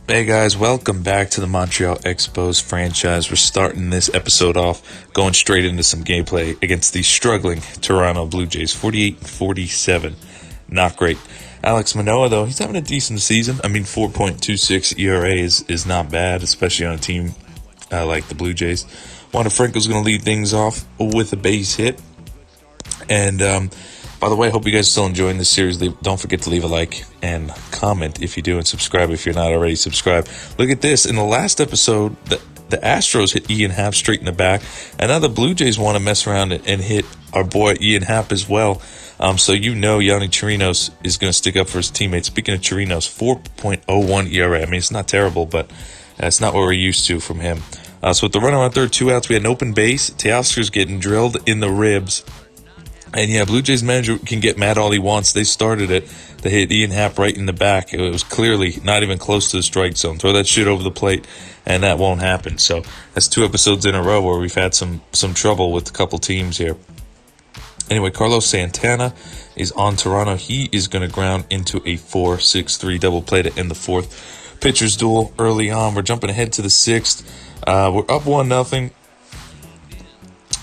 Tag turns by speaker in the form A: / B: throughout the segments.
A: Hey guys, welcome back to the Montreal Expos franchise. We're starting this episode off going straight into some gameplay against the struggling Toronto Blue Jays, 48-47. Not great. Alcs Manoah, though, he's having a decent season. I mean, 4.26 ERA is not bad, especially on a team like the Blue Jays. Wander Franco's going to lead things off with a base hit. And by the way, I hope you guys are still enjoying this series. Don't forget to leave a like and comment if you do, and subscribe if you're not already subscribed. Look at this. In the last episode, the Astros hit Ian Happ straight in the back, and now the Blue Jays want to mess around and hit our boy Ian Happ as well. So Yonny Chirinos is going to stick up for his teammates. Speaking of Chirinos, 4.01 ERA. I mean, it's not terrible, but it's not what we're used to from him. So with the runner on third, 2 outs, we had an open base. Teoscar's getting drilled in the ribs. And yeah, Blue Jays manager can get mad all he wants. They started it. They hit Ian Happ right in the back. It was clearly not even close to the strike zone. Throw that shit over the plate, and that won't happen. So that's 2 episodes in a row where we've had some trouble with a couple teams here. Anyway, Carlos Santana is on Toronto. He is going to ground into a 4-6-3 double play to end the 4th. Pitchers duel early on. We're jumping ahead to the 6th. We're up 1-0.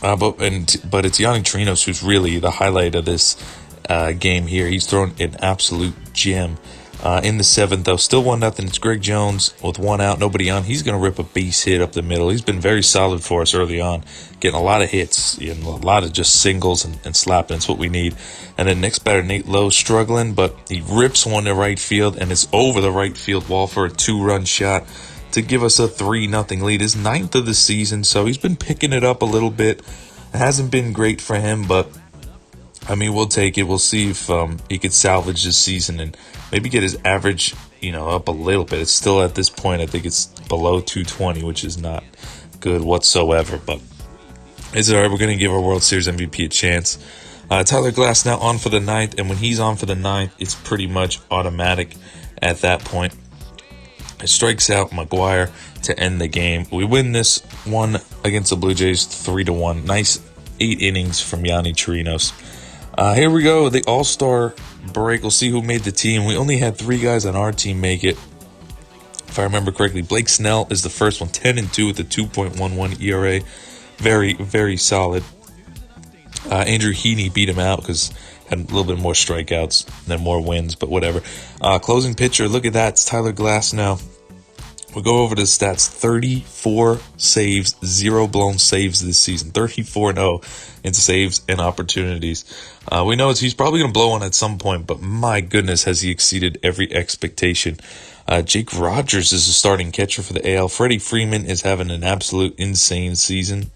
A: But it's Yonny Chirinos who's really the highlight of this game here. He's thrown an absolute gem. In the 7th, though, still 1-0. It's Greg Jones with 1 out, nobody on. He's going to rip a base hit up the middle. He's been very solid for us early on, getting a lot of hits, and a lot of just singles and slapping. It's what we need. And then next batter, Nate Lowe, struggling, but he rips one to right field, and it's over the right field wall for a 2-run shot to give us a 3-0 lead. His 9th of the season, so he's been picking it up a little bit. It hasn't been great for him, but I mean, we'll take it. We'll see if he could salvage this season and maybe get his average, up a little bit. It's still at this point, I think it's below 220, which is not good whatsoever, but it's all right. We're going to give our World Series MVP a chance. Tyler Glass now on for the 9th, and when he's on for the 9th, it's pretty much automatic at that point. It strikes out Maguire to end the game. We win this one against the Blue Jays 3-1. Nice 8 innings from Yonny Chirinos. Here we go, the All-Star break. We'll see who made the team. We only had 3 guys on our team make it. If I remember correctly, Blake Snell is the first one, 10-2 with a 2.11 ERA. Very, very solid. Andrew Heaney beat him out because had a little bit more strikeouts than more wins, but whatever. Closing pitcher, look at that. It's Tyler Glass now. We'll go over the stats. 34 saves, 0 blown saves this season. 34-0 in saves and opportunities. We know he's probably going to blow one at some point, but my goodness, has he exceeded every expectation. Jake Rogers is the starting catcher for the AL. Freddie Freeman is having an absolute insane season.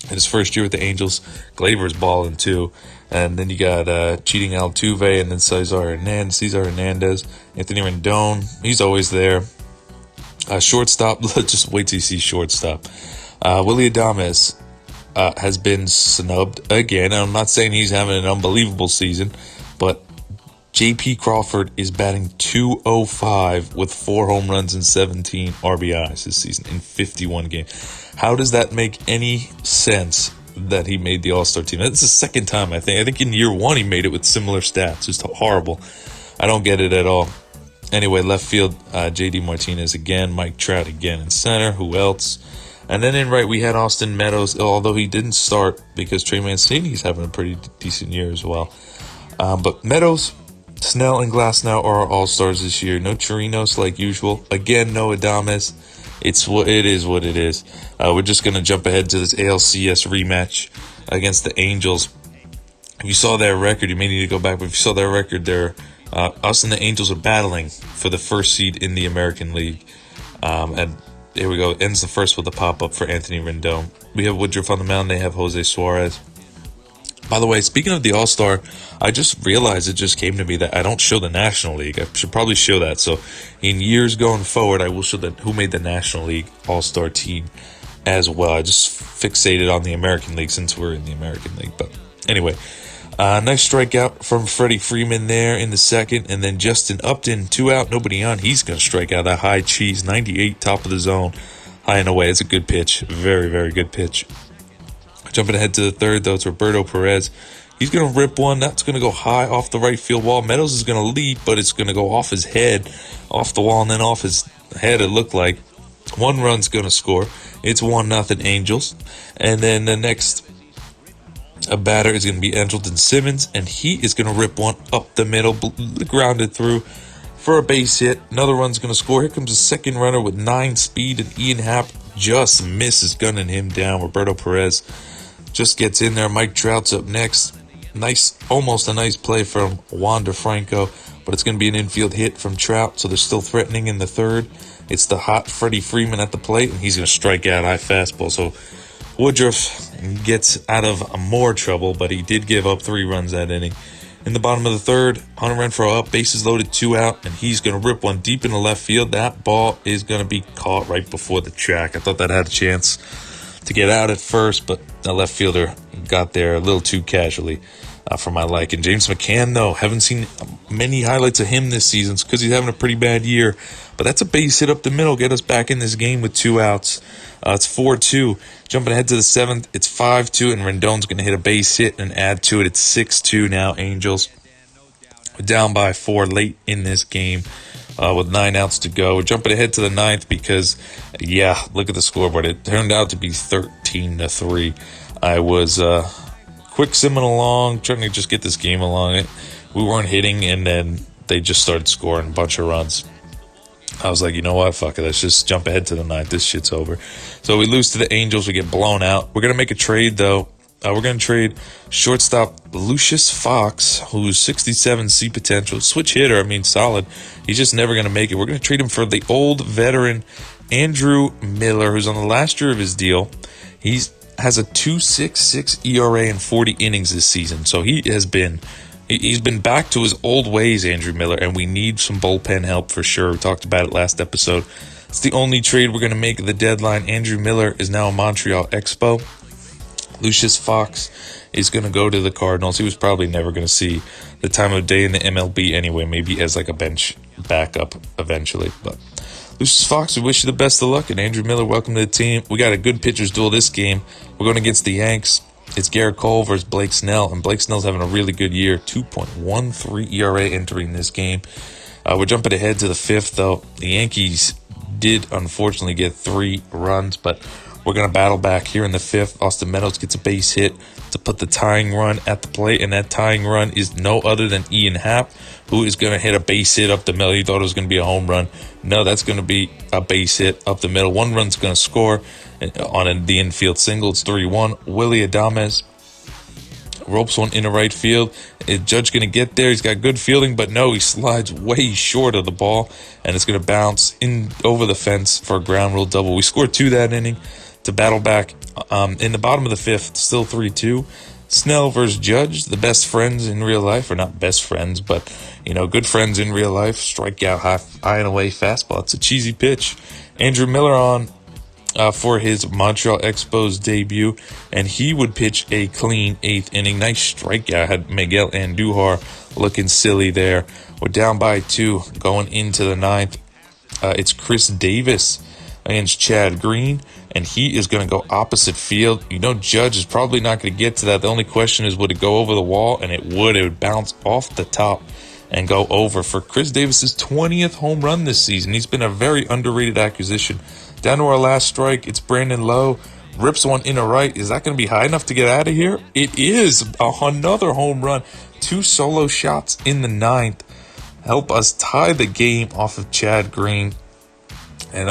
A: In his first year with the Angels, Glaber's balling too. And then you got cheating Altuve, and then Cesar Hernandez, Anthony Rendon. He's always there. Shortstop, just wait till you see shortstop. Willie Adames has been snubbed again. I'm not saying he's having an unbelievable season, but J.P. Crawford is batting .205 with 4 home runs and 17 RBIs this season in 51 games. How does that make any sense that he made the All-Star team? That's the second time, I think. I think in year 1 he made it with similar stats. Just horrible. I don't get it at all. Anyway, left field, J.D. Martinez again, Mike Trout again in center. Who else? And then in right, we had Austin Meadows, although he didn't start because Trey Mancini's having a pretty decent year as well. But Meadows, Snell, and Glass now are our All-Stars this year. No Chirinos like usual. Again, no Adames. It is what it is. We're just going to jump ahead to this ALCS rematch against the Angels. If you saw their record, you may need to go back, but if you saw their record, us and the Angels are battling for the first seed in the American League. And here we go. It ends the first with a pop-up for Anthony Rendon. We have Woodruff on the mound. They have Jose Suarez. By the way, speaking of the All-Star, I just realized, it just came to me that I don't show the National League. I should probably show that. So in years going forward, I will show who made the National League All-Star team as well. I just fixated on the American League since we're in the American League. But anyway, nice strikeout from Freddie Freeman there in the 2nd. And then Justin Upton, 2 out, nobody on. He's going to strike out that high cheese, 98, top of the zone, high and away. It's a good pitch. Very, very good pitch. Jumping ahead to the 3rd, though, it's Roberto Perez. He's going to rip one. That's going to go high off the right field wall. Meadows is going to leap, but it's going to go off his head, off the wall, and then off his ahead, it looked like. One run's going to score. It's 1-0 Angels. And then the next batter is going to be Andrelton Simmons, and he is going to rip one up the middle, grounded through for a base hit. Another run's going to score. Here comes a second runner with 9 speed, and Ian Happ just misses, gunning him down. Roberto Perez just gets in there. Mike Trout's up next. Almost a nice play from Wander Franco, but it's going to be an infield hit from Trout, so they're still threatening in the third. It's the hot Freddie Freeman at the plate, and he's going to strike out high fastball. So Woodruff gets out of more trouble, but he did give up 3 runs that inning. In the bottom of the third, Hunter Renfroe up, bases loaded, 2 out, and he's going to rip one deep in the left field. That ball is going to be caught right before the track. I thought that had a chance to get out at first, but the left fielder got there a little too casually for my liking. James McCann, though, haven't seen many highlights of him this season because he's having a pretty bad year. But that's a base hit up the middle, get us back in this game with 2 outs. It's 4-2. Jumping ahead to the 7th, it's 5-2, and Rendon's going to hit a base hit and add to it. It's 6-2 now, Angels. We're down by 4 late in this game with 9 outs to go. We're jumping ahead to the 9th because, look at the scoreboard. It turned out to be 13-3. I was quick simming along, trying to just get this game along. We weren't hitting, and then they just started scoring a bunch of runs. I was like, you know what? Fuck it. Let's just jump ahead to the 9th. This shit's over. So we lose to the Angels. We get blown out. We're going to make a trade, though. We're going to trade shortstop Lucius Fox, who's 67 C potential. Switch hitter. I mean, solid. He's just never going to make it. We're going to trade him for the old veteran Andrew Miller, who's on the last year of his deal. He has a 2.66 ERA in 40 innings this season. So he's been back to his old ways, Andrew Miller, and we need some bullpen help for sure. We talked about it last episode. It's the only trade we're going to make at the deadline. Andrew Miller is now a Montreal Expo. Lucius Fox is going to go to the Cardinals. He was probably never going to see the time of day in the MLB anyway, maybe as like a bench backup eventually. But Lucius Fox, we wish you the best of luck, and Andrew Miller, welcome to the team. We got a good pitcher's duel this game. We're going against the Yanks. It's Garrett Cole versus Blake Snell, and Blake Snell's having a really good year, 2.13 ERA entering this game. We're jumping ahead to the 5th, though. The Yankees did unfortunately get 3 runs, but we're going to battle back here in the 5th. Austin Meadows gets a base hit to put the tying run at the plate, and that tying run is no other than Ian Happ, who is going to hit a base hit up the middle. You thought it was going to be a home run. No, that's going to be a base hit up the middle. 1 run's going to score on the infield single. It's 3-1. Willie Adames ropes one into right field. Judge going to get there. He's got good fielding, but no, he slides way short of the ball, and it's going to bounce in over the fence for a ground rule double. We scored 2 that inning to battle back. In the bottom of the 5th, still 3-2. Snell versus Judge, the best friends in real life, or not best friends, but, good friends in real life. Strikeout, high and away fastball. It's a cheesy pitch. Andrew Miller on for his Montreal Expos debut, and he would pitch a clean 8th inning. Nice strikeout. Had Miguel Andujar looking silly there. We're down by 2 going into the 9th. It's Chris Davis against Chad Green, and he is going to go opposite field. Judge is probably not going to get to that. The only question is, would it go over the wall? And it would. It would bounce off the top and go over for Chris Davis's 20th home run this season. He's been a very underrated acquisition. Down to our last strike, it's Brandon Lowe. Rips one in a right. Is that going to be high enough to get out of here? It is. Another home run. 2 solo shots in the 9th. Help us tie the game off of Chad Green. And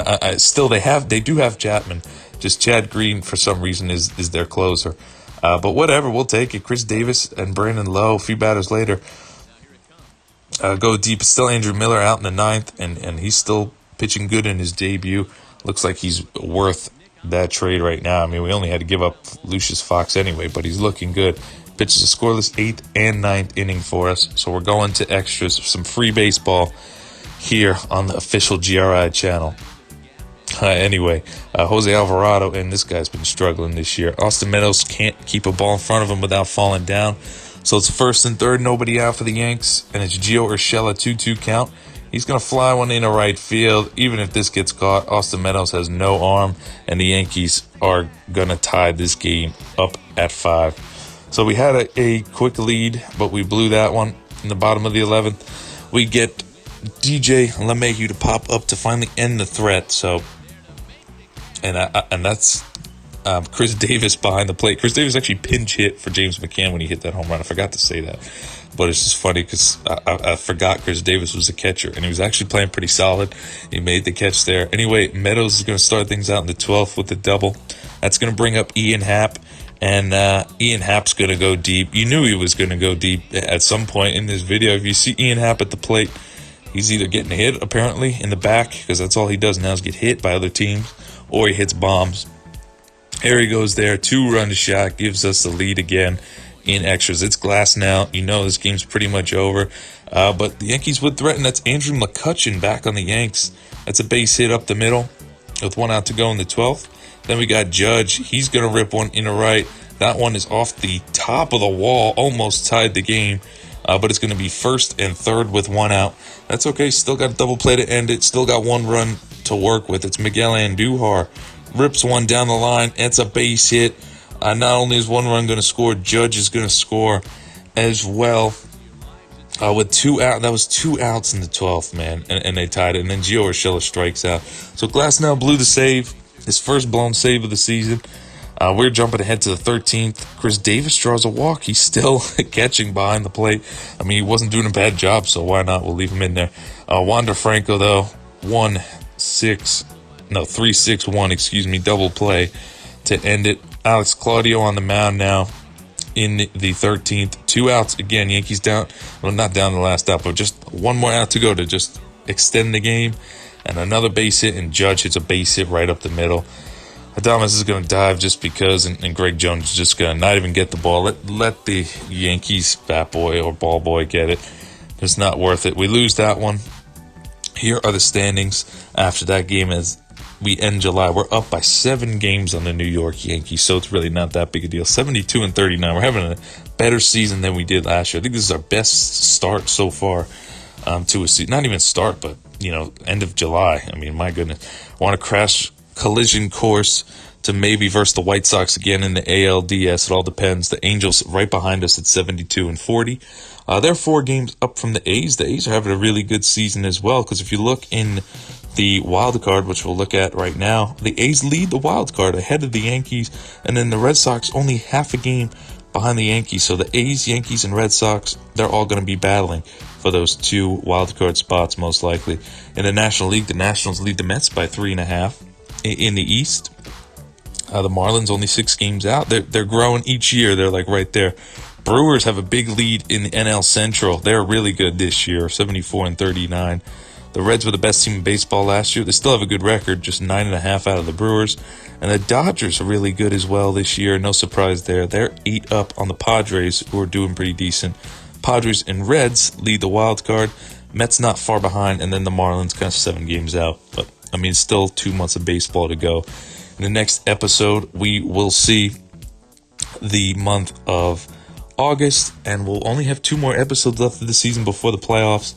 A: they do have Chapman. Just Chad Green, for some reason, is their closer. But whatever, we'll take it. Chris Davis and Brandon Lowe, a few batters later, go deep. It's still Andrew Miller out in the 9th, and he's still pitching good in his debut. Looks like he's worth that trade right now. I mean, we only had to give up Lucius Fox anyway, but he's looking good. Pitches a scoreless 8th and 9th inning for us. So we're going to extras, some free baseball here on the official GRI channel. Anyway, Jose Alvarado, and this guy's been struggling this year. Austin Meadows can't keep a ball in front of him without falling down. So it's 1st and 3rd, nobody out for the Yanks, and it's Gio Urshela, 2-2 count. He's going to fly one into right field. Even if this gets caught, Austin Meadows has no arm, and the Yankees are going to tie this game up at 5. So we had a quick lead, but we blew that one in the bottom of the 11th. We get DJ LeMahieu to pop up to finally end the threat. So, and that's Chris Davis behind the plate. Chris Davis actually pinch hit for James McCann when he hit that home run. I forgot to say that, but it's just funny because I forgot Chris Davis was a catcher, and he was actually playing pretty solid. He made the catch there. Anyway, Meadows is going to start things out in the 12th with the double. That's going to bring up Ian Happ, and Ian Happ's going to go deep. You knew he was going to go deep at some point in this video. If you see Ian Happ at the plate, he's either getting hit, apparently, in the back, because that's all he does now is get hit by other teams, or he hits bombs. Here he goes there, 2-run shot, gives us the lead again in extras. It's glass now. You know this game's pretty much over. But the Yankees would threaten. That's Andrew McCutchen back on the Yanks. That's a base hit up the middle with 1 out to go in the 12th. Then we got Judge. He's going to rip one in the right. That one is off the top of the wall, almost tied the game. But it's going to be first and third with 1 out. That's okay. Still got a double play to end it. Still got 1 run to work with. It's Miguel Andujar. Rips one down the line. It's a base hit. Not only is 1 run going to score, Judge is going to score as well. With 2 out, that was 2 outs in the 12th, man, and they tied it. And then Gio Urshela strikes out. So Glasnow blew the save, his first blown save of the season. We're jumping ahead to the 13th. Chris Davis draws a walk. He's still catching behind the plate. I mean, he wasn't doing a bad job, so why not? We'll leave him in there. Wander Franco, though, 3-6-1, double play to end it. Alex Claudio on the mound now in the 13th. 2 outs again. Yankees down. Well, not down the last out, but just 1 more out to go to just extend the game. And another base hit, and Judge hits a base hit right up the middle. Adames is going to dive just because, and Greg Jones is just going to not even get the ball. Let the Yankees bat boy or ball boy get it. It's not worth it. We lose that one. Here are the standings after that game as we end July. We're up by 7 games on the New York Yankees, so it's really not that big a deal. 72-39. We're having a better season than we did last year. I think this is our best start so far to a season. Not even start, but, end of July. I mean, my goodness. I want to crash collision course to maybe versus the White Sox again in the ALDS. It all depends. The Angels right behind us at 72-40. They're 4 games up from the A's. The A's are having a really good season as well, because if you look in the wild card, which we'll look at right now, the A's lead the wild card ahead of the Yankees, and then the Red Sox only half a game behind the Yankees. So the A's, Yankees, and Red Sox, they're all going to be battling for those 2 wild card spots most likely. In the National League, the Nationals lead the Mets by 3.5. In the East, the Marlins only 6 games out. They're growing each year. They're like right there. Brewers have a big lead in the NL Central. They're really good this year, 74-39. The Reds were the best team in baseball last year. They still have a good record, just 9.5 out of the Brewers. And the Dodgers are really good as well this year. No surprise there. They're 8 up on the Padres, who are doing pretty decent. Padres and Reds lead the wild card. Mets not far behind, and then the Marlins kind of 7 games out. But I mean, still 2 months of baseball to go. In the next episode, we will see the month of August, and we'll only have 2 more episodes left of the season before the playoffs.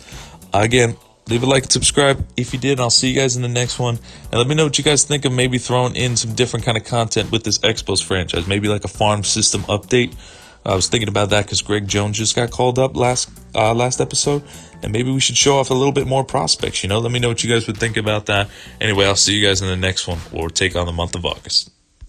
A: Again, leave a like and subscribe if you did, and I'll see you guys in the next one. And let me know what you guys think of maybe throwing in some different kind of content with this Expos franchise, maybe like a farm system update. I was thinking about that because Greg Jones just got called up last episode, and maybe we should show off a little bit more prospects. Let me know what you guys would think about that. Anyway, I'll see you guys in the next one, or take on the month of August.